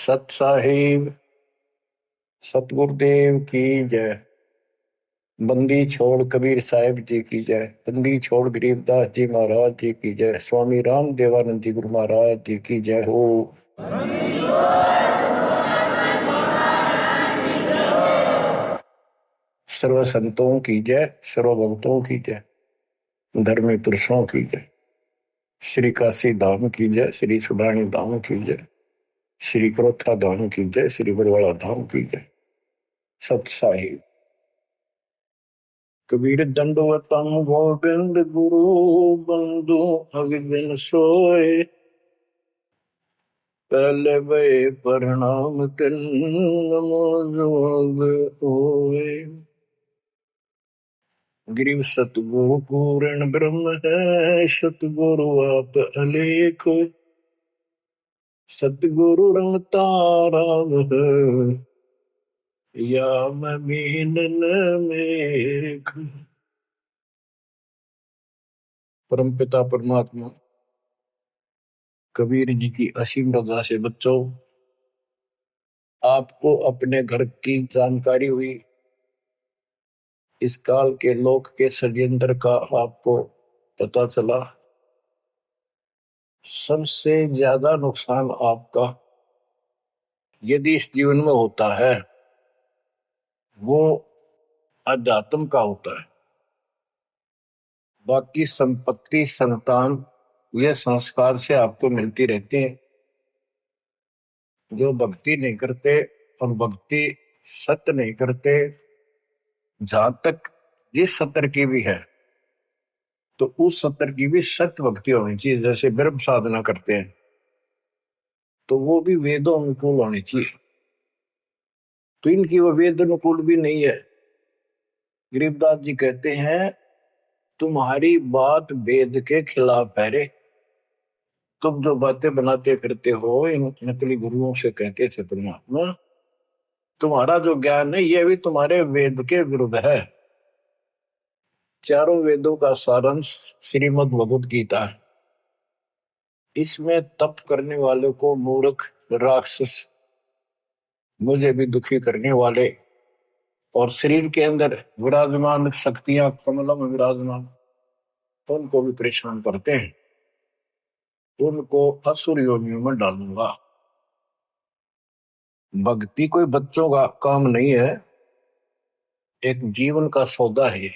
सत साहिब सतगुरुदेव की जय। बंदी छोड़ कबीर साहिब जी की जय। बंदी छोड़ गरीबदास जी महाराज जी की जय। स्वामी राम देवानंद जी गुरु महाराज जी की जय हो। सर्व संतों की जय, सर्व भक्तों की जय, धर्मी पुरुषों की जय। श्री काशी धाम की जय, श्री सुडानी धाम की जय, श्री क्रोथा धाम की जय, श्री बरवाड़ा धाम की जय। सत साहिब कबीर दंडवतम गोविंद गुरु बंधु अविबिन सोए। पहले वे प्रणाम तिन नमो जोग होए। गिरिव सतगुरु पूर्ण ब्रह्म है, सतगुरु आप अलेख। सतगुरु रंग तारा है, या मैं मीनन मेघ। परमपिता परमात्मा कबीर जी की असीम रजा से बच्चों, आपको अपने घर की जानकारी हुई। इस काल के लोक के षड्यंत्र का आपको पता चला। सबसे ज्यादा नुकसान आपका यदि इस जीवन में होता है वो अध्यात्म का होता है। बाकी संपत्ति संतान ये संस्कार से आपको मिलती रहती है। जो भक्ति नहीं करते और भक्ति सत्य नहीं करते, जहां तक जिस सत्र की भी है तो उस सत्र की भी सत्य भक्ति होनी चाहिए। जैसे ब्रह्म साधना करते हैं तो वो भी वेदों अनुकूल होनी चाहिए, तो इनकी वो वेद अनुकूल भी नहीं है। गरीबदास जी कहते हैं तुम्हारी बात वेद के खिलाफ है रे। तुम जो बातें बनाते करते हो इन नकली गुरुओं से कहते थे परमात्मा, तुम्हारा जो ज्ञान है ये भी तुम्हारे वेद के विरुद्ध है। चारों वेदों का सारांश श्रीमद् भगवद गीता है। इसमें तप करने वाले को मूर्ख, राक्षस, मुझे भी दुखी करने वाले और शरीर के अंदर विराजमान शक्तियां कमलों में विराजमान उनको भी परेशान करते हैं। उनको असुर योनियों में डालूंगा। भक्ति कोई बच्चों का काम नहीं है, एक जीवन का सौदा है।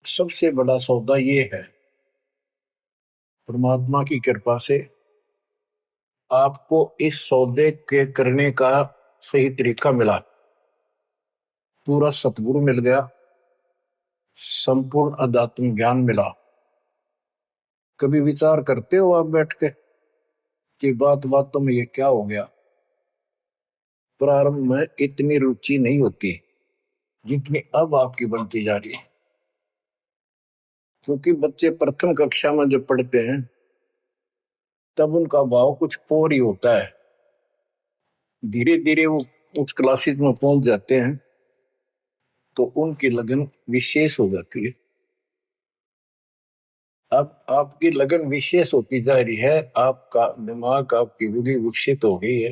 सबसे बड़ा सौदा ये है, परमात्मा की कृपा से आपको इस सौदे के करने का सही तरीका मिला। पूरा सतगुरु मिल गया, संपूर्ण अध्यात्म ज्ञान मिला। कभी विचार करते हो आप बैठ के कि बातों में ये क्या हो गया? प्रारंभ में इतनी रुचि नहीं होती जितनी अब आपकी बनती जा रही है। क्योंकि बच्चे प्रथम कक्षा में जब पढ़ते हैं तब उनका भाव कुछ और ही होता है। धीरे धीरे वो उच्च क्लासेज में पहुंच जाते हैं तो उनकी लगन विशेष हो जाती है। अब आपकी लगन विशेष होती जा रही है, आपका दिमाग, आपकी बुद्धि विकसित हो गई है।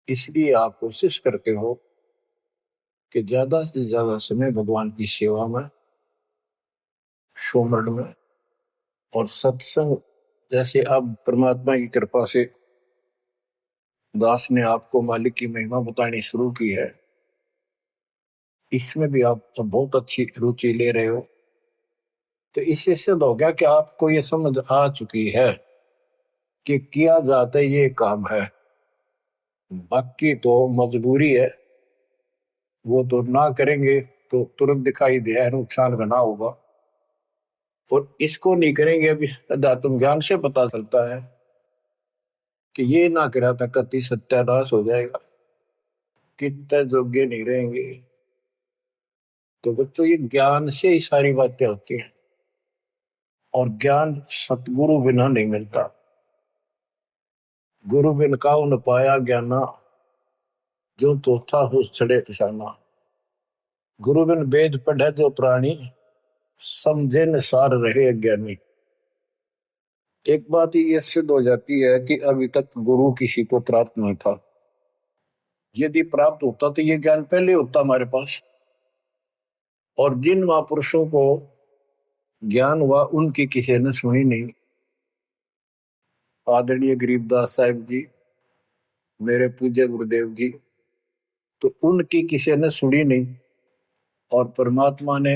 इसलिए आप कोशिश करते हो कि ज्यादा से ज्यादा समय भगवान की सेवा में, सुमरण में और सत्संग। जैसे अब परमात्मा की कृपा से दास ने आपको मालिक की महिमा बतानी शुरू की है, इसमें भी आप तो बहुत अच्छी रुचि ले रहे हो। तो इससे सिद्ध हो गया कि आपको ये समझ आ चुकी है कि किया जाता ये काम है। बाकी तो मजबूरी है, वो तो ना करेंगे तो तुरंत दिखाई दे नुकसान बना होगा, और इसको नहीं करेंगे अभी अध्यात्म ज्ञान से पता चलता है कि ये ना करा था कति सत्यानाश हो जाएगा, कितने योग्य नहीं रहेंगे। तो बच्चों ये ज्ञान से ही सारी बातें होती हैं, और ज्ञान सतगुरु बिना नहीं मिलता। गुरु बिन काहू न पाया ज्ञाना, जो तो था उस छड़े किसाना। गुरु बिन वेद पढ़े जो प्राणी, समझे न सार रहे अज्ञानी। एक बात ये सिद्ध हो जाती है कि अभी तक गुरु किसी को प्राप्त नहीं था। यदि प्राप्त होता तो ये ज्ञान पहले होता हमारे पास। और जिन महापुरुषों को ज्ञान हुआ उनकी किसी ने सुनी नहीं। आदरणीय गरीबदास साहिब जी, मेरे पूज्य गुरुदेव जी, तो उनकी किसी ने सुनी नहीं। और परमात्मा ने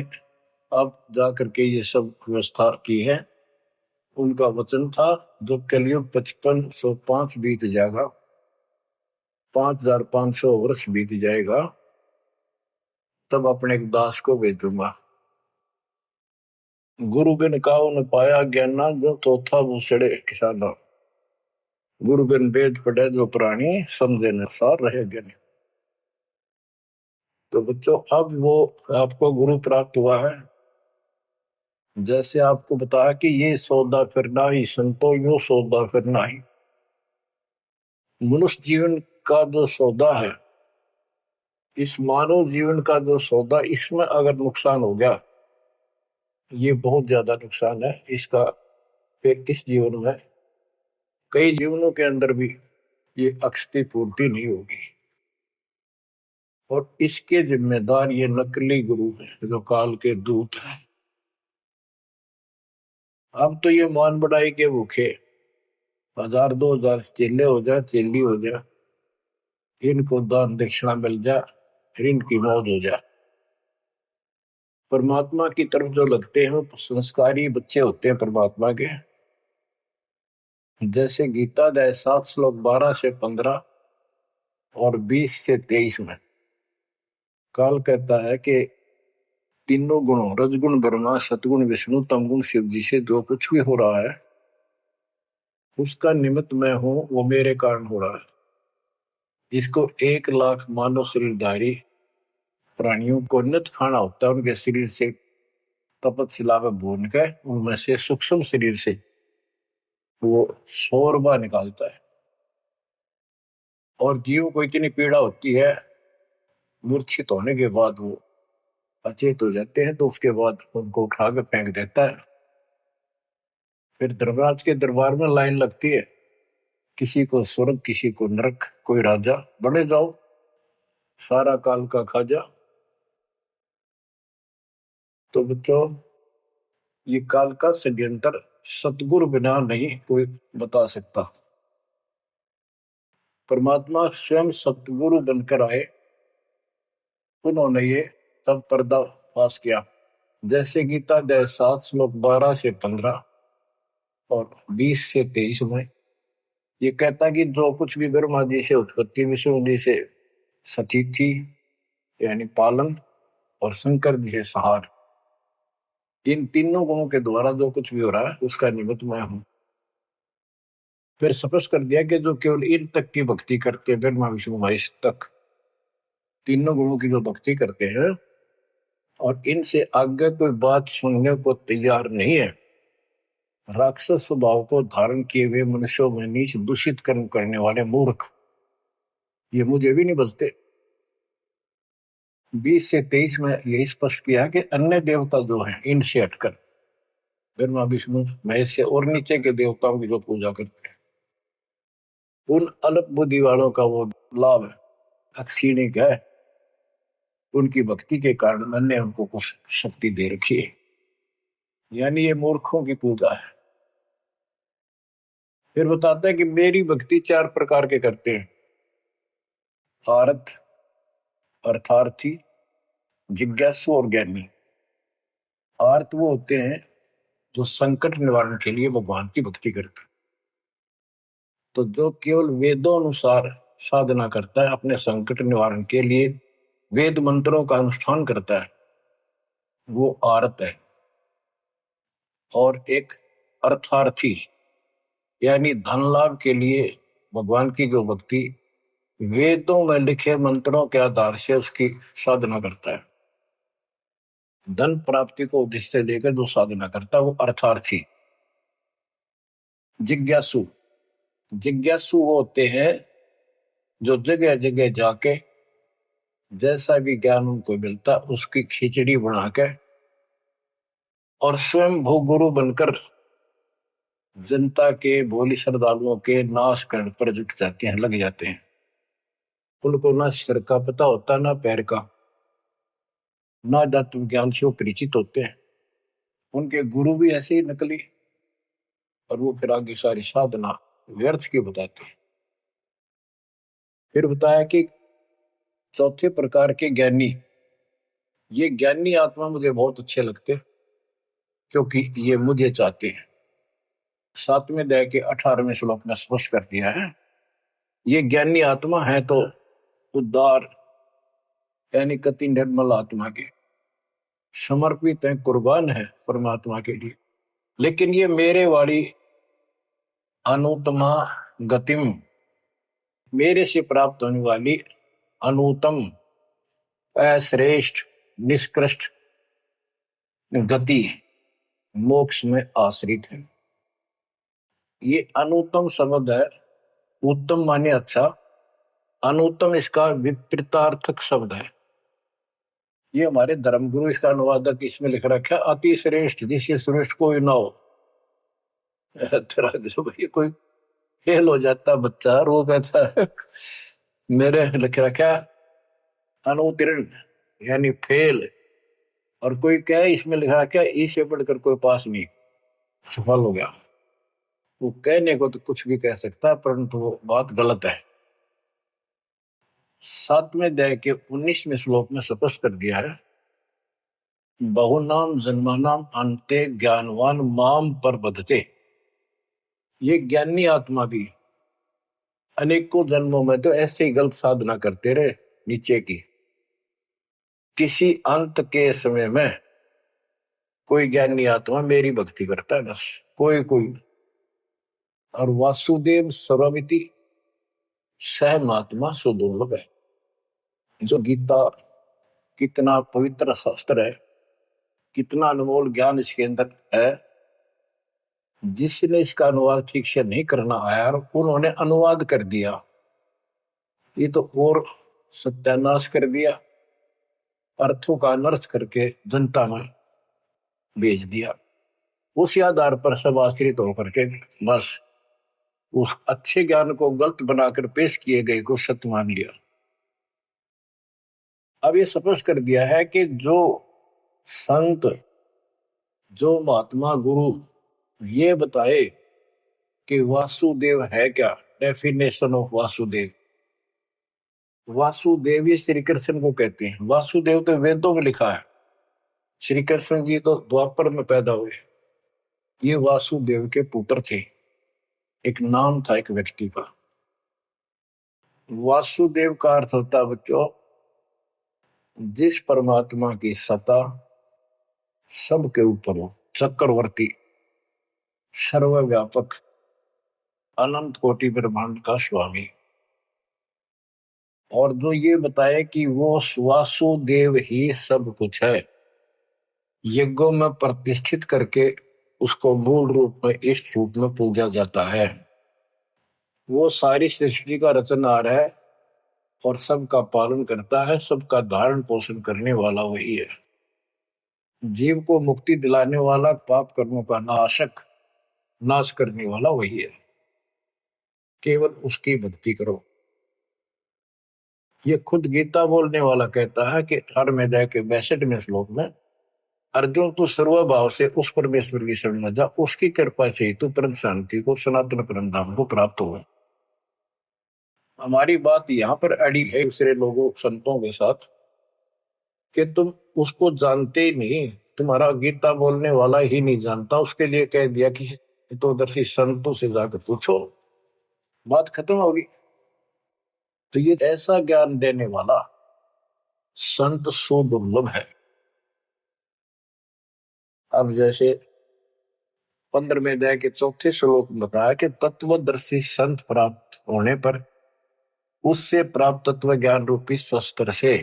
अब जाकर के ये सब व्यवस्था की है। उनका वचन था जो कलयुग 5505 बीत जाएगा, 5500 वर्ष बीत जाएगा, तब अपने एक दास को भेजूंगा। गुरु बिन काऊ न पाया ज्ञाना, जो चौथा वो सड़े किसाना। गुरु बिन वेद पढ़े जो प्राणी, समझे न सार रहे ज्ञानी। तो बच्चों, अब वो आपको गुरु प्राप्त हुआ है। जैसे आपको बताया कि ये सौदा फिरना ही संतो, यो सौदा फिरना ही। मनुष्य जीवन का जो सौदा है, इस मानव जीवन का जो सौदा, इसमें अगर नुकसान हो गया, ये बहुत ज्यादा नुकसान है इसका। फिर इस जीवन में कई जीवनों के अंदर भी ये अक्षति पूर्ति नहीं होगी। और इसके जिम्मेदार ये नकली गुरु हैं जो काल के दूत हैं। अब तो ये मान बढ़ाई के भूखे 1000 2000 चेले हो जाए, चेली हो जाए, इनको दान दक्षिणा मिल जाए, फिर इनकी मौज हो जाए। परमात्मा की तरफ जो लगते हैं वो संस्कारी बच्चे होते हैं परमात्मा के। जैसे गीता अध्याय 7 श्लोक 12 से 15 और 20 से 23 में काल कहता है कि तीनों गुणों, रजगुण ब्रह्मा, सतगुण विष्णु, तमगुण शिव जी से जो कुछ भी हो रहा है, उसका निमित्त मैं हूं, वो मेरे कारण हो रहा है। इसको 1 लाख मानव शरीरधारी प्राणियों को नित खाना होता है। उनके शरीर से तपत में भून के उनमें से सूक्ष्म शरीर से वो शोरबा निकालता है। और जीव को इतनी पीड़ा होती है, मूर्छित होने के बाद वो अचेत हो जाते हैं, तो उसके बाद उनको उठा के फेंक देता है। फिर धर्मराज के दरबार में लाइन लगती है, किसी को स्वर्ग, किसी को नरक, कोई राजा, बने जाओ, सारा काल का खाजा। तो बच्चों, ये काल का षड्यंत्र सतगुरु बिना नहीं कोई बता सकता। परमात्मा स्वयं सतगुरु बनकर आए, उन्होंने ये सब पर्दा पास किया। जैसे गीता अध्याय 7 श्लोक 12 से 15 और 20 से 23 में ये कहता कि जो कुछ भी ब्रह्मा जी से उत्पत्ति, विष्णु जी से सतीथि यानी पालन, और शंकर जी से सहार, इन तीनों गुणों के द्वारा जो कुछ भी हो रहा है उसका निमित्त मैं हूं। फिर स्पष्ट कर दिया कि जो केवल इन तक की भक्ति करते हैं, ब्रह्मा विष्णु महेश तक तीनों गुणों की जो भक्ति करते हैं और इनसे आगे कोई बात सुनने को तैयार नहीं है, राक्षस स्वभाव को धारण किए हुए मनुष्यों में नीच दूषित कर्म करने वाले मूर्ख, ये मुझे भी नहीं बचते। 20 से 23 में यही स्पष्ट किया कि अन्य देवता जो हैं इनसे हटकर ब्रह्मा विष्णु महेश से और नीचे के देवताओं की जो पूजा करते हैं, उन अल्प बुद्धि वालों का वो लाभ अक्षीणिक है। उनकी भक्ति के कारण मैंने उनको कुछ शक्ति दे रखी है, यानी ये मूर्खों की पूजा है। फिर बताते हैं कि मेरी भक्ति 4 प्रकार के करते हैं, आरत, अर्थार्थी, जिज्ञासु और ज्ञानी। आर्त वो होते हैं जो संकट निवारण के लिए भगवान की भक्ति करते हैं। तो जो केवल वेदों अनुसार साधना करता है, अपने संकट निवारण के लिए वेद मंत्रों का अनुष्ठान करता है, वो आर्त है। और एक अर्थार्थी यानी धन लाभ के लिए भगवान की जो भक्ति वेदों में लिखे मंत्रों के आधार से उसकी साधना करता है, धन प्राप्ति को उद्देश्य से लेकर जो साधना करता है वो अर्थार्थी। जिज्ञासु, जिज्ञासु वो होते हैं जो जगह जगह जाके जैसा भी ज्ञान उनको मिलता उसकी खिचड़ी बना के और स्वयं भू गुरु बनकर जनता के भोली श्रद्धालुओं के नाश करने पर जुट जाते हैं, लग जाते हैं। उनको ना सिर का पता होता ना पैर का, ना तत्व ज्ञान से वो परिचित होते हैं। उनके गुरु भी ऐसे ही नकली, और वो फिर आगे सारी साधना व्यर्थ की बताते हैं। फिर बताया कि चौथे प्रकार के ज्ञानी, ये ज्ञानी आत्मा मुझे बहुत अच्छे लगते हैं, क्योंकि ये मुझे चाहते हैं। 7वें अध्याय के 18वें श्लोक में स्पष्ट कर दिया है, ये ज्ञानी आत्मा है तो उद्धार यानी कति निर्मल आत्मा के समर्पित है, कुर्बान है परमात्मा के लिए। लेकिन ये मेरे वाली अनुत्तमा गतिम, मेरे से प्राप्त होने वाली अनुत्तम अश्रेष्ठ निष्कृष्ट गति मोक्ष में आश्रित है। ये अनुत्तम शब्द है, उत्तम माने अच्छा, अनुत्तम इसका विपरीतार्थक शब्द है। ये हमारे धर्मगुरु इसका अनुवादक इसमें लिख रखा है, अति श्रेष्ठ जिससे श्रेष्ठ कोई ना हो। भाई कोई फेल हो जाता बच्चा, रो कहता है मेरे लिख रखा अनुत्तीर्ण यानी फेल, और कोई कहे इसमें लिखा क्या इससे बढ़कर कोई पास नहीं, सफल हो गया। वो कहने को तो कुछ भी कह सकता है, परंतु वो बात गलत है। 7वें अध्याय के 19वें श्लोक में स्पष्ट कर दिया है, बहुनाम जन्मानाम अंते ज्ञानवान माम पर बधते। ये ज्ञानी आत्मा भी अनेकों जन्मों में तो ऐसे ही गलत साधना करते रहे नीचे की, किसी अंत के समय में कोई ज्ञानी आत्मा मेरी भक्ति करता है, बस कोई कोई। और वासुदेव सर्वमिति सहमात्मा सुदुर्लभ है। जो गीता कितना पवित्र शास्त्र है, कितना अनमोल ज्ञान इसके अंदर है, जिसने इसका अनुवाद ठीक से नहीं करना आया और उन्होंने अनुवाद कर दिया, ये तो और सत्यानाश कर दिया, अर्थों का अनर्थ करके जनता में भेज दिया। उसी आधार पर सब आश्रित होकर के बस उस अच्छे ज्ञान को गलत बनाकर पेश किए गए को सत्य मान लिया। अब ये स्पष्ट कर दिया है कि जो संत, जो महात्मा गुरु ये बताए कि वासुदेव है क्या, डेफिनेशन ऑफ वासुदेव। वासुदेव ही श्री कृष्ण को कहते हैं। वासुदेव तो वेदों में लिखा है, श्री कृष्ण जी तो द्वापर में पैदा हुए। ये वासुदेव के पुत्र थे, एक नाम था एक व्यक्ति का। वासुदेव का अर्थ होता बच्चों, जिस परमात्मा की सत्ता सबके ऊपर हो, चक्रवर्ती, सर्वव्यापक, अनंत कोटि ब्रह्मांड का स्वामी। और जो ये बताए कि वो वासुदेव ही सब कुछ है, यज्ञों में प्रतिष्ठित करके उसको मूल रूप में इष्ट रूप में पूजा जाता है। वो सारी सृष्टि का रचनहार है और सबका पालन करता है, सबका धारण पोषण करने वाला वही है। जीव को मुक्ति दिलाने वाला, पाप कर्मों का नाशक, नाश करने वाला वही है। केवल उसकी भक्ति करो। ये खुद गीता बोलने वाला कहता है कि 18वें अध्याय के 62वें श्लोक में, अर्जुन तू सर्वभाव से उस परमेश्वर की शरण में जा, उसकी कृपा से ही तू परम शांति को, सनातन परम धाम को प्राप्त हो। हमारी बात यहाँ पर अड़ी है दूसरे लोगों संतों के साथ कि तुम उसको जानते ही नहीं, तुम्हारा गीता बोलने वाला ही नहीं जानता, उसके लिए कह दिया कि तो दर्शी संतों से जाकर पूछो, बात खत्म होगी। तो ये ऐसा ज्ञान देने वाला संत सुदुर्लभ है। अब जैसे 15वें अध्याय के 4थे श्लोक में बताया कि तत्वदर्शी संत प्राप्त होने पर उससे प्राप्त तत्व ज्ञान रूपी शस्त्र से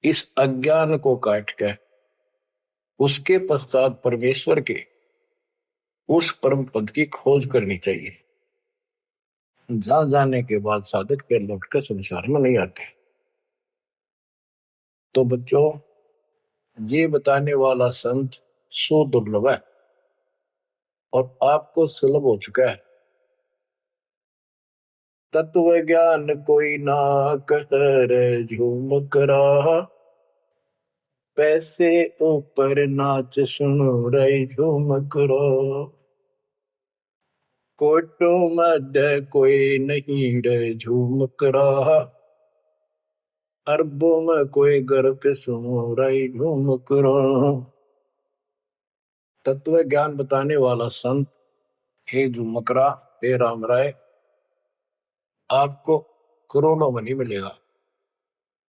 इस अज्ञान को काट के उसके पश्चात परमेश्वर के उस परम पद की खोज करनी चाहिए। जहां जाने के बाद साधक फिर लौटकर संसार में नहीं आते। तो बच्चों, ये बताने वाला संत सो दुर्लभ है। और आपको सुलभ हो चुका है। तत्व ज्ञान कोई ना कर झूमक रहा, पैसे ऊपर नाच सुनो रही झूमक रहा। कोटों मध्य कोई नहीं रे झूमक रहा, अरबों में कोई गर्क सुनो रही झूमक रहा। तत्व ज्ञान बताने वाला संत हे झूमकरा, हे राम राय, आपको करोड़ों में नहीं मिलेगा,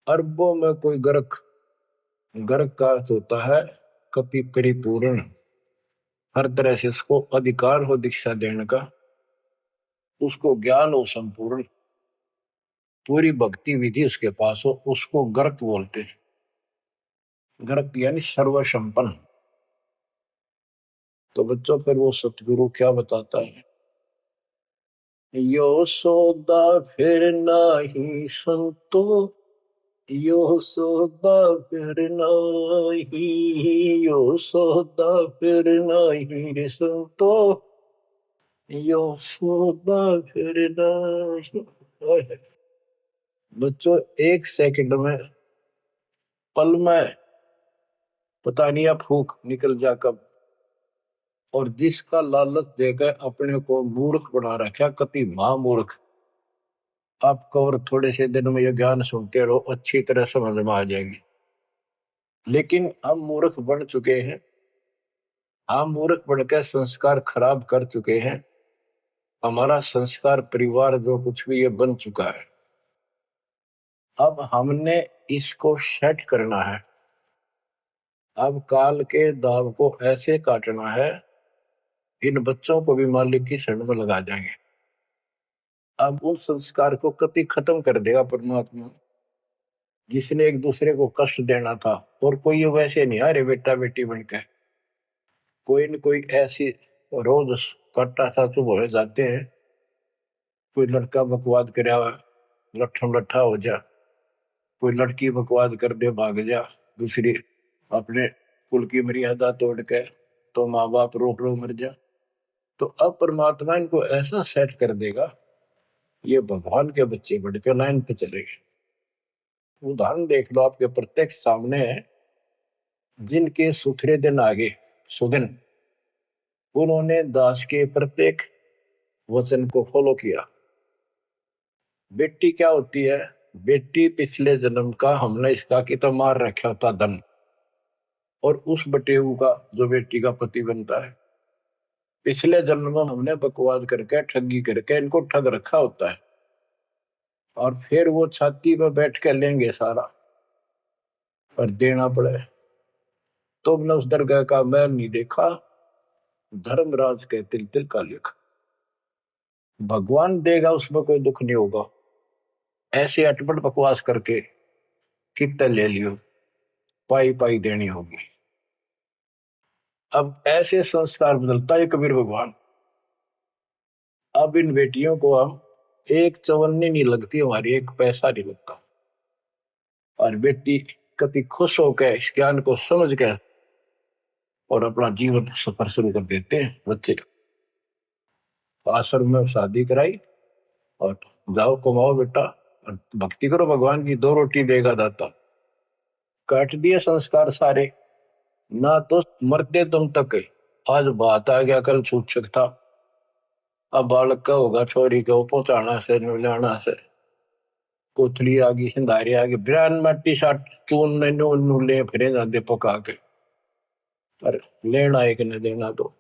अरबों में कोई गर्क। गर्क का अर्थ होता है कपि परिपूर्ण, हर तरह से उसको अधिकार हो दीक्षा देने का, उसको ज्ञान हो संपूर्ण, पूरी भक्ति विधि उसके पास हो, उसको गर्क बोलते हैं। गर्क यानी सर्वसंपन्न। तो बच्चों फिर वो सतगुरु क्या बताता है, यो सौदा फिर नाही संतो, यो सौदा फिर नाही, यो सौदा फिर नाही रे संतो, यो सौदा फिर नाही। बच्चों एक सेकंड में, पल में पता नहीं आप फूक निकल जा कब, और जिसका लालच देकर अपने को मूर्ख बना रखा, कति महामूर्ख। आपको और थोड़े से दिन में ये ज्ञान सुनते रहो, अच्छी तरह समझ में आ जाएगी। लेकिन हम मूर्ख बन चुके हैं, हम मूर्ख बनकर संस्कार खराब कर चुके हैं। हमारा संस्कार परिवार जो कुछ भी ये बन चुका है, अब हमने इसको सेट करना है। अब काल के दाव को ऐसे काटना है, इन बच्चों को भी मालिक की शरण में लगा जाएंगे। अब उस संस्कार को कभी खत्म कर देगा परमात्मा, जिसने एक दूसरे को कष्ट देना था। और कोई वैसे नहीं आ रहे बेटा बेटी बनकर, कोई न कोई ऐसी रोज कट्टा सा चुभ हो जाते हैं। कोई लड़का बकवाद करे लट्ठम लट्ठा हो जा, कोई लड़की बकवाद कर दे भाग जा दूसरी, अपने कुल की मर्यादा तोड़ के, तो माँ बाप रोक रो मर जा। तो अब परमात्मा इनको ऐसा सेट कर देगा, ये भगवान के बच्चे बढ़कर लाइन पे चलेंगे। उदाहरण देख लो, आपके प्रत्यक्ष सामने है। जिनके सुथरे दिन आगे सुदिन, उन्होंने दास के प्रत्येक वचन को फॉलो किया। बेटी क्या होती है, बेटी पिछले जन्म का हमने इसका कि तो मार रखा होता धन, और उस बटेऊ का जो बेटी का पति बनता है, पिछले जन्म में हमने बकवाद करके ठगी करके इनको ठग रखा होता है। और फिर वो छाती पर बैठ कर लेंगे सारा और देना पड़े। तुमने उस दरगाह का मैल नहीं देखा, धर्मराज के तिल तिल का लेखा। भगवान देगा, उसमें कोई दुख नहीं होगा। ऐसे अटपट बकवास करके कितने ले लियो, पाई पाई देनी होगी। अब ऐसे संस्कार बदलता है कबीर भगवान। अब इन बेटियों को हम एक चवन्नी नहीं लगती हमारी, एक पैसा नहीं लगता। और बेटी कति खुश होकर इस ज्ञान को समझ कर और अपना जीवन सफर शुरू कर देते हैं। बच्चे आश्रम में शादी कराई और जाओ कमाओ बेटा और भक्ति करो भगवान की, दो रोटी देगा दाता। काट दिए संस्कार सारे, ना तो मरते तुम तक। आज बात आ गया, कल सूचक था। अब बालक का होगा, छोरी को पहुंचाना से लाना से, कोथली आ गई, सिंधारी आ गई, बिरान मट्टी साट चून नू ले फिरे जाते पका के, पर लेना एक न देना दो।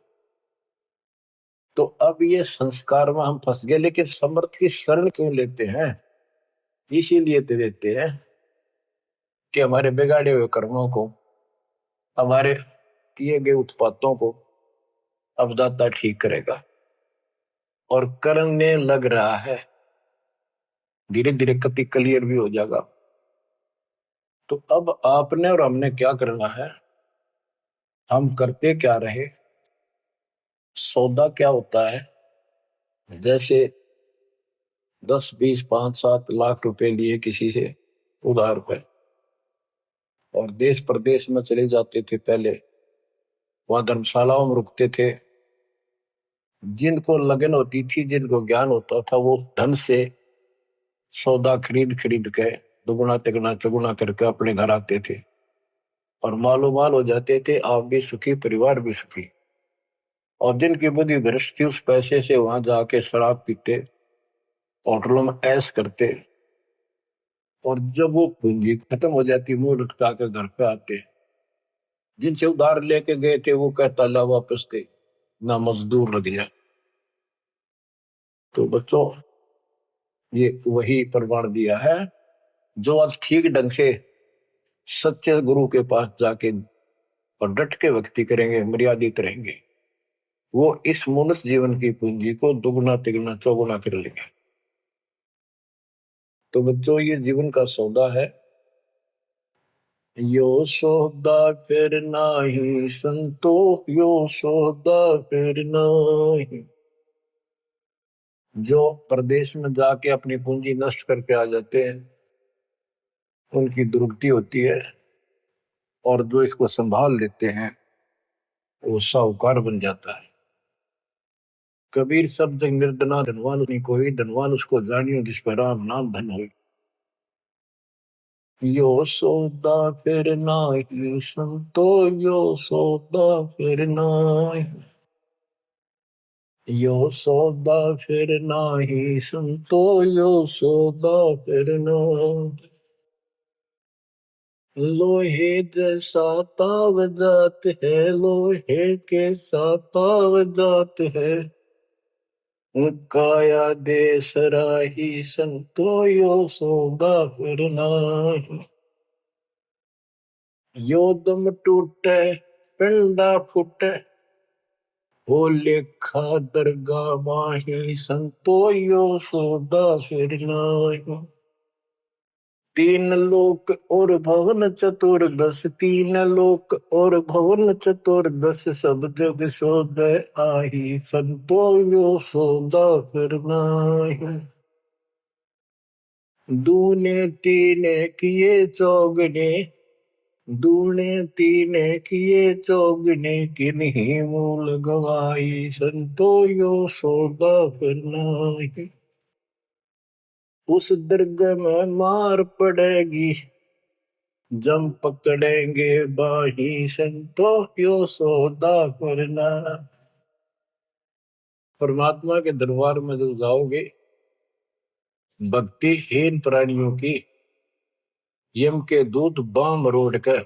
तो अब ये संस्कार में हम फंस गए। लेकिन समर्थ की शरण क्यों लेते हैं, इसीलिए तो देते हैं कि हमारे बिगाड़े हुए कर्मों को, हमारे किए गए उत्पातों को अब दाता ठीक करेगा। और करने लग रहा है, धीरे धीरे कति क्लियर भी हो जाएगा। तो अब आपने और हमने क्या करना है, हम करते क्या रहे। सौदा क्या होता है, जैसे 10 20 5 7 लाख रुपए लिए किसी से उधार पे, और देश प्रदेश में चले जाते थे। पहले वहां धर्मशालाओं में रुकते थे, जिनको लगन होती थी, जिनको ज्ञान होता था, वो धन से सौदा खरीद खरीद के दुगुना तिगुना चौगुना करके अपने घर आते थे और मालो माल हो जाते थे। आप भी सुखी, परिवार भी सुखी। और जिनकी बुद्धि भ्रष्ट थी, उस पैसे से वहां जाके शराब पीते, होटलों में ऐश करते, और जब वो पूंजी खत्म हो जाती, मुंह लटका के घर पे आते। जिनसे उधार लेके गए थे वो कहता ला वापस दे, ना मजदूर लग जाए। तो बच्चों, ये वही प्रमाण दिया है। जो आज ठीक ढंग से सच्चे गुरु के पास जाके और डट के भक्ति करेंगे, मर्यादित रहेंगे, वो इस मनुष्य जीवन की पूंजी को दुगुना तिगुना चौगुना कर लेंगे। तो बच्चों, ये जीवन का सौदा है। यो सौदा फिर नाही संतो, यो सौदा फिर नाही। जो प्रदेश में जाके अपनी पूंजी नष्ट करके आ जाते हैं, उनकी दुर्गति होती है, और जो इसको संभाल लेते हैं वो साहूकार बन जाता है। कबीर शब्द निर्धना धनवान नहीं कोई, धनवान उसको जानियो जिस पर राम नाम धन हो। यो सौदा फिर नाही संतो, यो सौदा फिर नाही। यो सौदा फिर नाही संतो, यो सौदा फिर नाही। लोहे जैसा ताव जात है, लोहे के साथ ताव जात है। काया दे सराही संतो, यो सौदा फिर नाही। यो दम टूटे पिंडा फूटे, हो लेखा दरगाह माही संतो, यो सौदा फिर नाही। तीन लोक और भवन चतुर्दश, तीन लोक और भवन चतुर्दश, सब जग सोदय आही संतो, यो सौदा फिर नाही। दूने तीने किए चौगने, दूने तीने किए चौगने, किन्हीं मूल गवाई संतो, यो सौदा फिर नाही। उस दरगाह में मार पड़ेगी, जम पकड़ेंगे बाही संतो, यो सौदा फिर नाही। परमात्मा के दरबार में जब जाओगे, भक्तिहीन प्राणियों की यम के दूत बाम रोड कर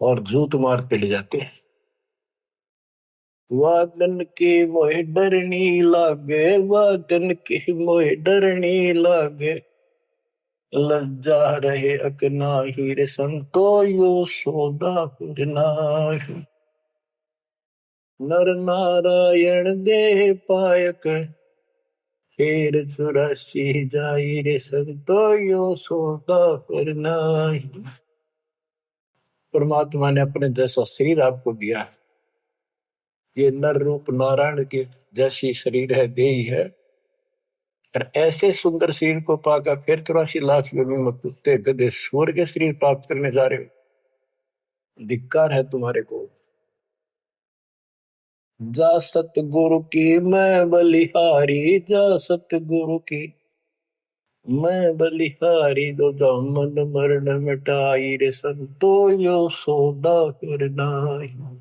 और झूठ मारते ले जाते हैं। वादन की मोह डरनी लागे, वादन की मोह डरनी लागे, लज्जा रहे अकनाही रे संतो, यो सौदा फिर नाही। नर नारायण देह पायक, फिर चुरासी जाई रे संतो, यो सौदा फिर नाही। परमात्मा ने अपने जैसा शरीर आपको दिया है। ये नर रूप नारायण के जैसी शरीर है, देही है, और ऐसे सुंदर शरीर को पाकर फिर 84 लाख योनियों में कुत्ते गधे सूअर के शरीर प्राप्त करने जा रहे हो। धिक्कार है तुम्हारे को। जा सतगुरु की मैं बलिहारी, जा सतगुरु की मैं बलिहारी, दो जामन मरण मिटाई रे संतो, यो सौदा फिर नाही।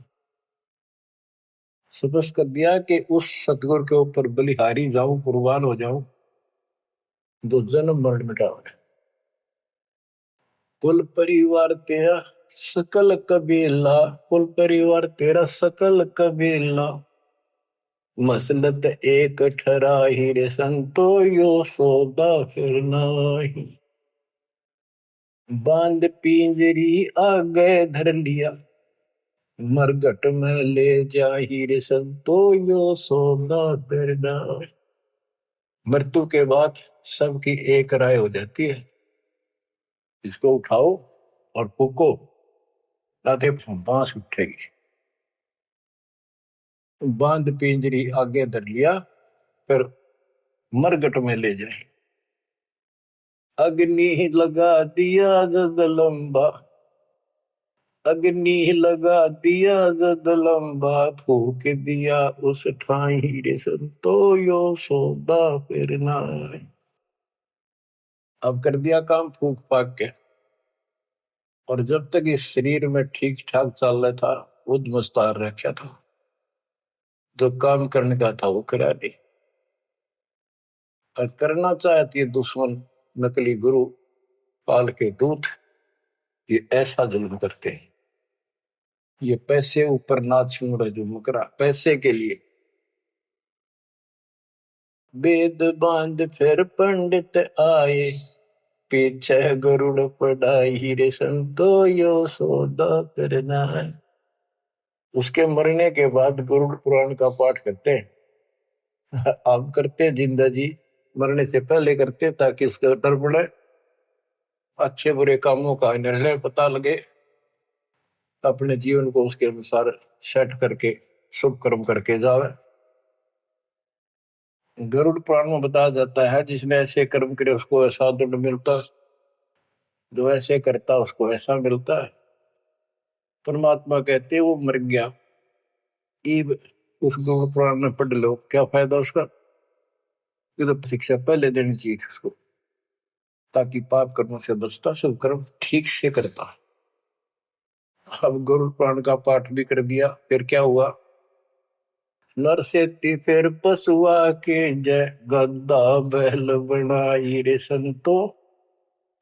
सपस कर दिया कि उस सतगुरु के ऊपर बलिहारी जाऊं, कुर्बान हो जाऊं, दो जन्म मरण मिटाओ। कुल परिवार तेरा सकल कबीला, कुल परिवार तेरा सकल कबीला, मसलत एक ठराही रे संतो, यो सौदा फिर नाही। बांध पिंजरी आगे धर लिया, मरघट में ले जाही रे संतो, यो सौदा फिर नाही। मृत्यु के बाद सबकी एक राय हो जाती है, इसको उठाओ और फूको, राधे बांस उठेगी। बांध पिंजरी आगे धर लिया, फिर मरघट में ले जाए। अग्नि लगा दिया जग लंबा, अग्नि लगा दिया जद लंबा फूक दिया उस ठाई रे संतो यो सौदा फिर ना आए। अब कर दिया काम फूक फाक के, और जब तक इस शरीर में ठीक ठाक चल रहा था उद मुस्तार रखा था, जो काम करने का था वो करा नहीं। और करना चाहती है दुश्मन नकली गुरु पाल के दूत, ये ऐसा जुल्म करते हैं। ये पैसे ऊपर नाच रहे जो मुकरा पैसे के लिए। वेद बांध फिर पंडित आए, पीछे गरुड़ पढ़ाई रे संतो यो सौदा करना है। उसके मरने के बाद गरुड़ पुराण का पाठ करते हैं। आप करते हैं जिंदा जी, मरने से पहले करते ताकि उसका डर पड़े, अच्छे बुरे कामों का निर्णय पता लगे, अपने जीवन को उसके अनुसार सेट करके शुभ कर्म करके जावे। गरुड़ पुराण में बताया जाता है जिसने ऐसे कर्म करे उसको ऐसा दंड मिलता है, जो ऐसे करता उसको ऐसा मिलता है। परमात्मा कहते वो मर गया, ईब उस गरुड़ पुराण में पढ़ लो, क्या फायदा उसका। ये तो शिक्षा पहले देनी चाहिए उसको, ताकि पाप कर्मों से बचता, शुभ कर्म ठीक से करता। अब गरुड़ पुराण का पाठ भी कर दिया, फिर क्या हुआ। नर से फिर पशुआ के जय गद्दा बैल बनाई रे संतो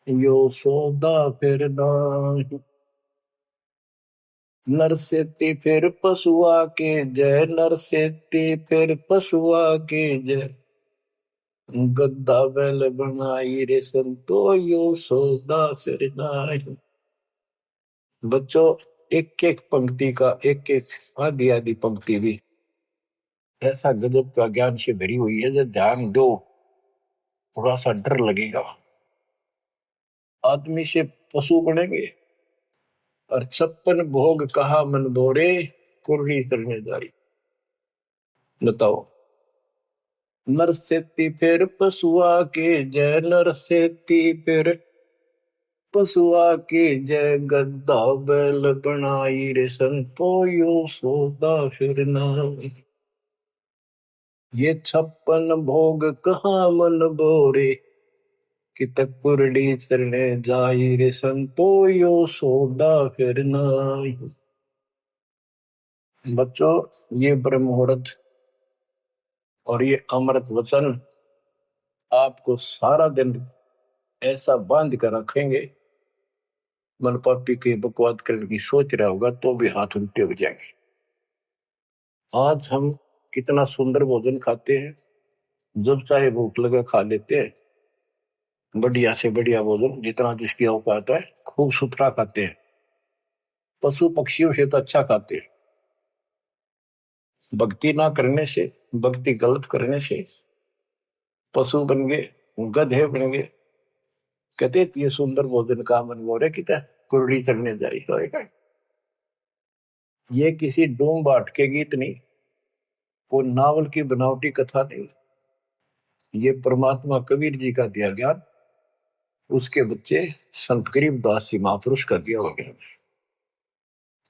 यो सौदा फिर नाही। नर से फिर पशुआ के जय, नर से फिर पशुआ के जय गद्दा बैल बनाई रे संतो यो सौदा फिर नाही। बच्चों, एक एक पंक्ति का एक एक आधी आधी पंक्ति भी ऐसा गजब का ज्ञान से भरी हुई है, जो ध्यान दो थोड़ा सा डर लगेगा। आदमी से पशु बनेंगे, और 56 भोग कहा मन बोरे कुर्री करने जारी। बताओ, नर सेती फिर पशुआ के जय, नर सेती फिर पशुआ के जय गद्दा बैल बनाई रे संतो यो सौदा फिर नाही। ये 56 भोग कहाँ मन बोरे, कित कुरड़ी चरणे जाई रे संतो यो सौदा फिर नाही। बच्चों, ये ब्रह्म मुहूर्त और ये अमृत वचन आपको सारा दिन ऐसा बांध कर रखेंगे, मन पापी के बकवाद करने की सोच रहा होगा तो भी हाथ उल्टे हो जाएंगे। आज हम कितना सुंदर भोजन खाते हैं, जब चाहे भूख लगे खा लेते हैं, बढ़िया से बढ़िया भोजन जितना जिसकी औकात है खूब सुथरा खाते हैं, पशु पक्षियों से तो अच्छा खाते हैं। भक्ति ना करने से, भक्ति गलत करने से पशु बन गए, गधे बन गए। कहते ये सुंदर भोजन का मन गोरे कि कुरड़ी चढ़ने जाई होएगा। ये किसी डूम बाट के गीत नहीं, वो नावल की बनावटी कथा नहीं, ये परमात्मा कबीर जी का दिया ज्ञान, उसके बच्चे संत गरीबदास जी महापुरुष का दिया हुआ ज्ञान।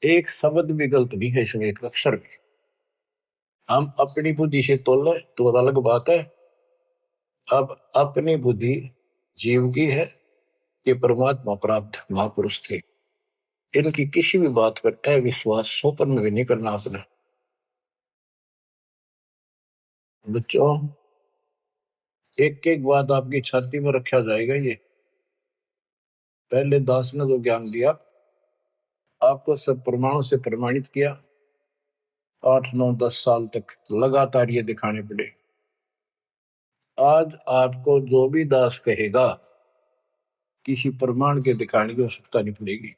एक शब्द भी गलत नहीं है इसमें, एक अक्षर भी। हम अपनी बुद्धि से तोले तो अलग बात है। अब अपनी बुद्धि जीव की है, ये परमात्मा प्राप्त महापुरुष थे, इनकी किसी भी बात पर अविश्वास स्वप्न भी नहीं करना अपने। बच्चों, एक एक बात आपकी छाती में रखा जाएगा। ये पहले दास ने जो ज्ञान दिया आपको सब प्रमाणों से प्रमाणित किया, 8 9 10 साल तक लगातार ये दिखाने पड़े। आज आपको जो भी दास कहेगा किसी प्रमाण के दिखाने की आवश्यकता नहीं पड़ेगी।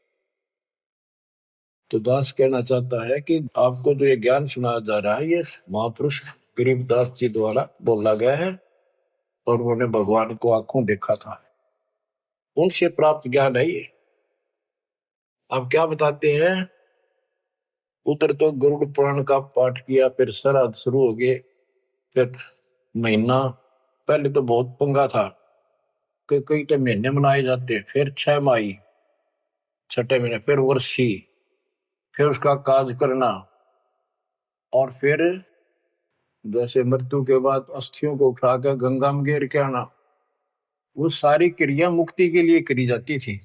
तो दास कहना चाहता है कि आपको जो ये ज्ञान सुनाया जा रहा है ये महापुरुष गरीबदास जी द्वारा बोला गया है, और उन्होंने भगवान को आंखों देखा था, उनसे प्राप्त ज्ञान है ये। अब क्या बताते हैं, उधर तो गरुड़ पुराण का पाठ किया, फिर श्राद्ध शुरू हो गए, फिर महीना, पहले तो बहुत पंगा था कि कई तो महीने मनाए जाते, फिर 6 माही, छठे महीने, फिर वर्षी, फिर उसका काज करना, और फिर जैसे मृत्यु के बाद अस्थियों को उठाकर गंगा में गिर के आना, वो सारी क्रिया मुक्ति के लिए करी जाती थी।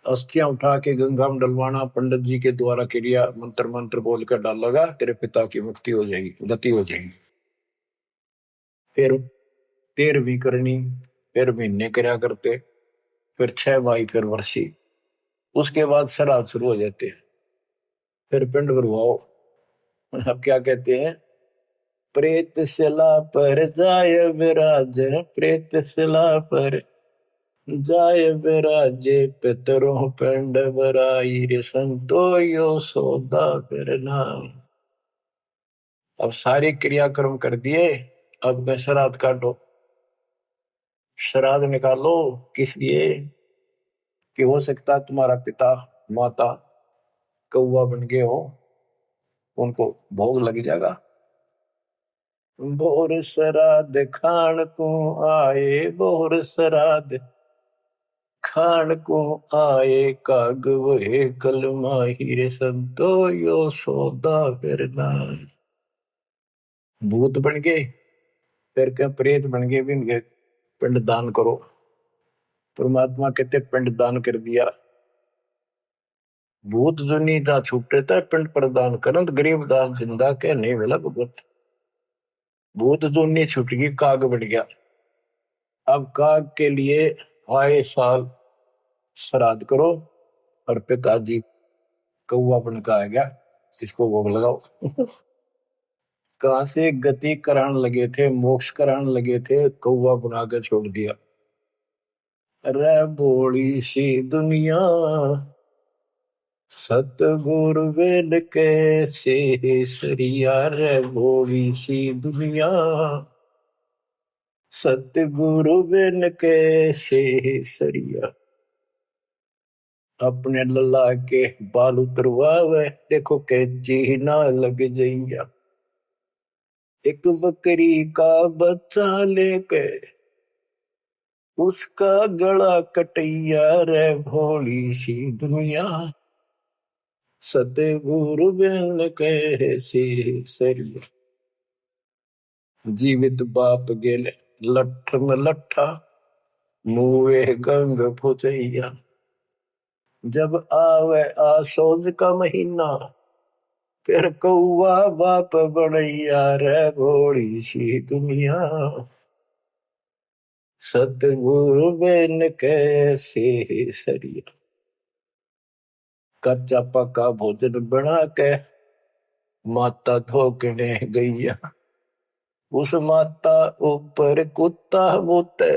अस्थियां उठा के गंगा में डलवाना, पंडित जी के द्वारा क्रिया मंत्र मंत्र बोल कर डालेगा, तेरे पिता की मुक्ति हो जाएगी, गति हो जाएगी। फिर 13वीं करनी, फिर महीने कर्या करते, फिर 6 माही, फिर वर्षी, उसके बाद श्राद्ध शुरू हो जाते हैं। फिर पिंड भरवाओ। अब क्या कहते हैं, प्रेत शिला पर जाय विराज, प्रेत शिला पर जाय विराजे, पितरों पिंड भराई रे संतो यो सौदा करना। अब सारे क्रियाक्रम कर दिए, अब मैं श्राद्ध काटो। श्राद्ध निकालो, किस लिए कि हो सकता तुम्हारा पिता माता कौवा बन गए हो, उनको भोग लग जाएगा। बोर श्राद्ध खान को आए, बोर श्राद्ध खान को आए, काग वहे कल माहिर संतो यो सौदा करना। भूत बन गए, फिर क्या प्रेत बन गए, भी इनके पिंड दान करो। परमात्मा कहते पिंड दान कर दिया। भूत जो नहीं था छूटे था, पिंड प्रदान करंत गरीब दास जिंदा के नहीं मिला भगवत। भूत जो नहीं छूट गई, काग बन गया। अब काग के लिए आए साल श्राद्ध करो, और पिताजी कौवा बन का आ गया, इसको भोग लगाओ। कहां से गति कराने लगे थे, मोक्ष कराने लगे थे, कौवा बना के छोड़ दिया। अरे बोली सी दुनिया, सतगुरु वेद कैसे सरिया, रे बोली सी दुनिया, सतगुरु वेद कैसे सरिया। अपने लल्ला के बाल उतरवावे, देखो कैची ना लग जइया। एक बकरी का बच्चा लेके उसका गला कटैया, रे भोली सी दुनिया, सतगुरु बिन कैसे सरिया। जीवित बाप गेले लठ में लठा, मुए गंग फुचैया। जब आवे आसोज का महीना, फिर कौआ बाप बनैया, रे भोली सी दुनिया, सतगुरु बिन कैसे सरिया। कच्चा पक्का भोजन बना के माता धोकने गैया, उस माता ऊपर कुत्ता बोते,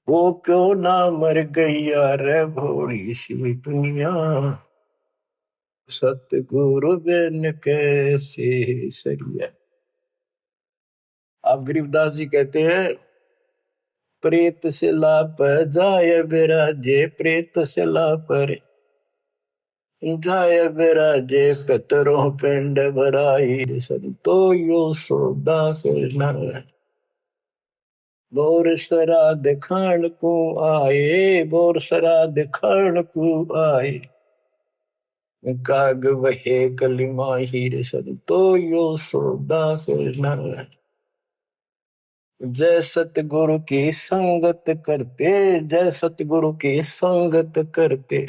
वो क्यों ना मर गैया, रे भोली सी दुनिया, सतगुरु बिन कैसे सरिया। अब गरीबदास जी कहते हैं, प्रेत शिला पर जाय विराजे, प्रेत शिला पर जाय विराजे, पितरों पिंड भराई, संतो यो सौदा करना। बोर श्राद्ध खान को आए, बोर श्राद्ध खान को आए, काग वहे कली माहिर, संतो यो सौदा करना। जय सतगुरु की संगत करते, जय सतगुरु की संगत करते,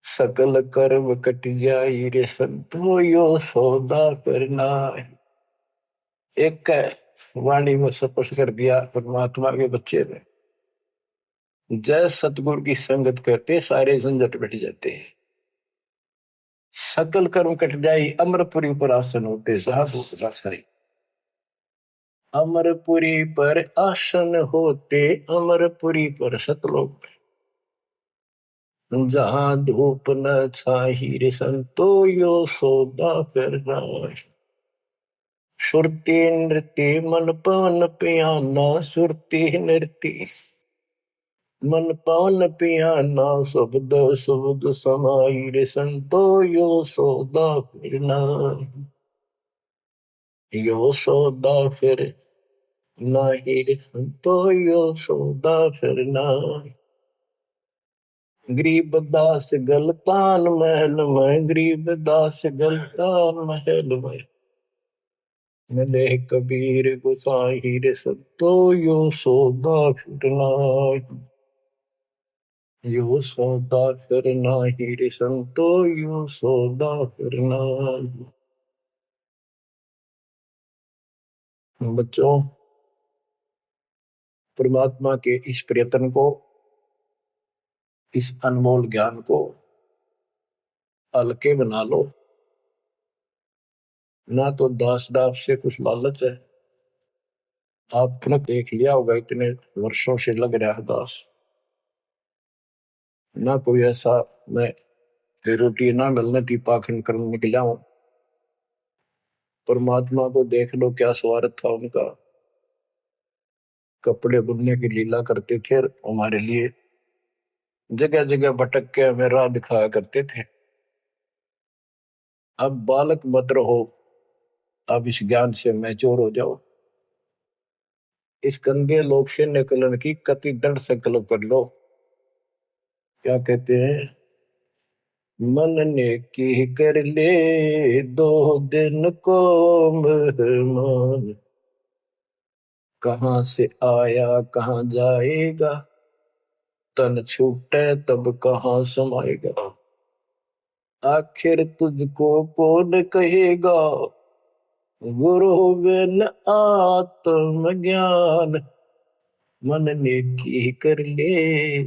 सकल कर्म कट जाई रे संतो यो सौदा करना। एक वाणी में स्पष्ट कर दिया परमात्मा के बच्चे ने, जय सतगुरु की संगत करते सारे झंझट मिट जाते हैं, सकल कर्म कट जाई, अमरपुरी पर आसन होते साधु रासाई। अमरपुरी पर आसन होते, अमरपुरी पर सतलोक, जहां धूप न छाही रे संतो यो सौदा करना। सुरती नृत्य मन पवन पियाना, सुरती नृत्य मन पवन पियाना, शब्द शब्द समाई रे संतो यो सौदा फिरना। यो सौदा फिर नाही रे संतो यो सौदा फिरना। गरीब दास गलतान महल में, गरीब दास गलतान महल में, मिले कबीर गुसाई रे सतो, यो सौदा फिरना, यो सौदा फिरना ही रे संतो, यो सौदा फिरना। बच्चों, परमात्मा के इस प्रयत्न को, इस अनमोल ज्ञान को हल्के बना लो। ना तो दास दास से कुछ लालच है, आपने देख लिया होगा इतने वर्षों से लग रहा है दास, ना कोई ऐसा मैं रोटी ना मिलने थी पाखंड करने निकला हूं। परमात्मा को देख लो क्या स्वार्थ था उनका, कपड़े बुनने की लीला करते थे हमारे लिए, जगह जगह भटक के हमें राह दिखाया करते थे। अब बालक मत रहो, अब इस ज्ञान से मैच्योर हो जाओ, इस गंदे लोक से निकलने की कति दृढ़ संकल्प कर लो। क्या कहते हैं, मन ने की कर ले 2 दिन को मेहमान, कहां से आया कहां जाएगा, तन छूटे तब कहां समाएगा, आखिर तुझको कौन कहेगा, गुरु बिन आत्मज्ञान, मन ने की कर ले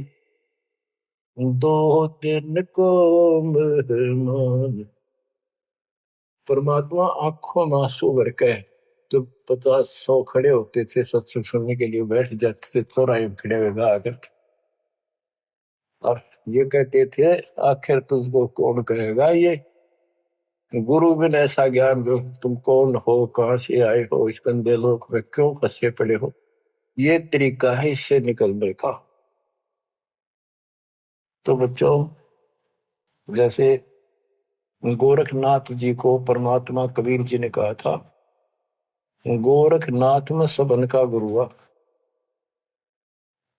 2 दिन को मेहमान। परमात्मा आंखों में आंसू भर के तो 50-100 खड़े होते थे सत्संग सुनने के लिए, बैठ जाते थे चौराहे में खड़े हुए गा कर, और ये कहते थे आखिर तुझको कौन कहेगा, ये गुरु बिन ऐसा ज्ञान जो तुम कौन हो, कहां से आए हो, इस गंदे लोक में क्यों फंसे पड़े हो, ये तरीका है इससे निकलने का। तो बच्चों, जैसे गोरखनाथ जी को परमात्मा कबीर जी ने कहा था, गोरखनाथ में सबन का गुरु हुआ,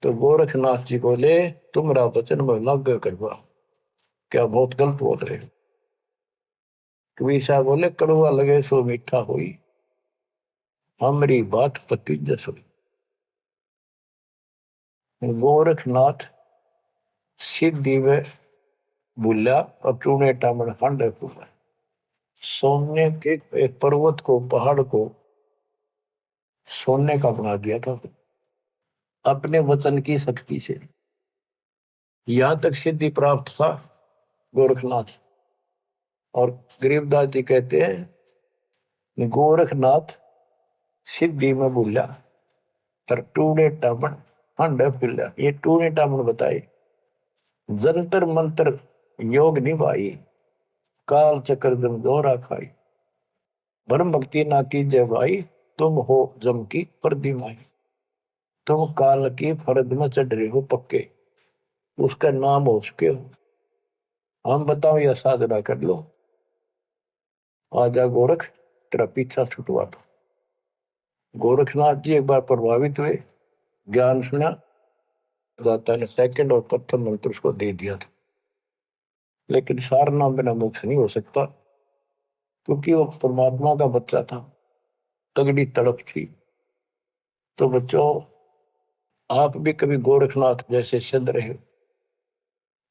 तो गोरखनाथ जी बोले तुमरा वचन में लाग करवा, क्या बहुत गलत बोल रहे हो। कबीर साहब बोले कड़वा लगे सो मीठा हुई, हमारी बात पति जस हुई। गोरखनाथ सिद्धि में भूला और टूने टामन हांडे फूला, सोने के एक पर्वत को, पहाड़ को सोने का बना दिया था अपने वचन की शक्ति से। यहां तक सिद्धि प्राप्त था गोरखनाथ। और गरीबदास जी कहते हैं गोरखनाथ सिद्धि में भूला और टूने टामन हांडे फूला। ये टूने टामन बताए, जंतर मंत्र योग निभाई, काल चक्र जम दोहरा खाई, ब्रह्म भक्ति ना कीजिए भाई, तुम हो जम की प्रतिमाई, तुम काल की फर्द में चढ़ रहे हो पक्के, उसका नाम हो चुके हो, हम बताओ या साधना कर लो, आजा गोरख तेरा पीछा छुटवा दो। गोरखनाथ जी एक बार प्रभावित हुए, ज्ञान सुना, दाता ने सेकंड और प्रथम मंत्र उसको दे दिया था, लेकिन सार नाम बिना मोक्ष नहीं हो सकता, क्योंकि वो परमात्मा का बच्चा था, तगड़ी तड़प थी। तो बच्चों, आप भी कभी गोरखनाथ जैसे सिद्ध रहे,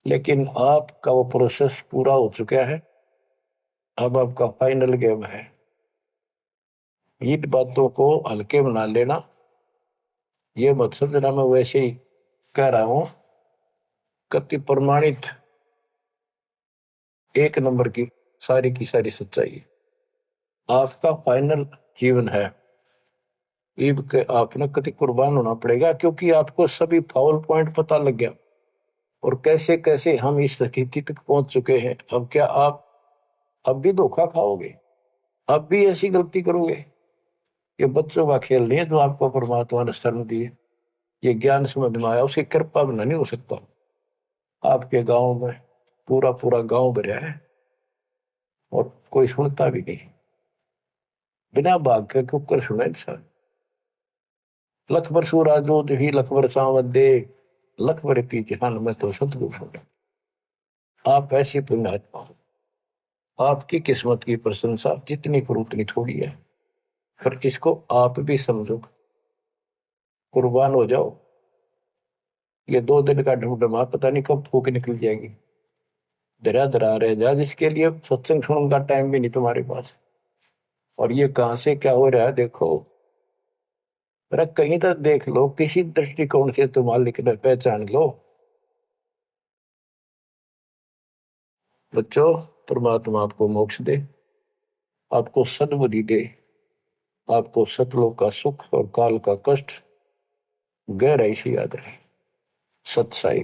लेकिन आपका वो प्रोसेस पूरा हो चुका है, अब आपका फाइनल गेम है। इन बातों को हल्के बना लेना, ये मत समझना मैं वैसे ही कह रहा हूं, कति प्रमाणित एक नंबर की सारी सच्चाई आपका फाइनल जीवन है। ईब के आपने कति कुर्बान होना पड़ेगा, क्योंकि आपको सभी फाउल पॉइंट पता लग गया और कैसे कैसे हम इस स्थिति तक पहुंच चुके हैं। अब क्या आप अब भी धोखा खाओगे, अब भी ऐसी गलती करोगे? ये बच्चों का खेल नहीं है जो आपको परमात्मा ने शरण दी है। ये ज्ञान समझ में आया, उसकी कृपा बिना नहीं हो सकता। आपके गांव में पूरा पूरा गांव भरा है और कोई सुनता भी नहीं, बिना भाग के कुकर सुने इंसान। लख बर सूराजो ही लख बर सावन दे, लख बर ती जहान में तो सतगुरु सुने। आप ऐसी पुण्यात्मा हो, आपकी किस्मत की प्रशंसा जितनी करूं उतनी थोड़ी है। पर इसको आप भी समझो, कुर्बान हो जाओ। ये 2 दिन का ढमढमा पता नहीं कब फूक निकल जाएगी। धरा धरा रह जा, जिसके लिए सत्संग सुनने का टाइम भी नहीं तुम्हारे पास। और ये कहां से क्या हो रहा है देखो। अरे कहीं तो देख लो, किसी दृष्टिकोण से तुम लिख पहचान लो। बच्चों, परमात्मा आपको मोक्ष दे, आपको सद्बुद्धि दे, आपको सतलोक का सुख और काल का कष्ट गहराई से याद रहे। सत्साई।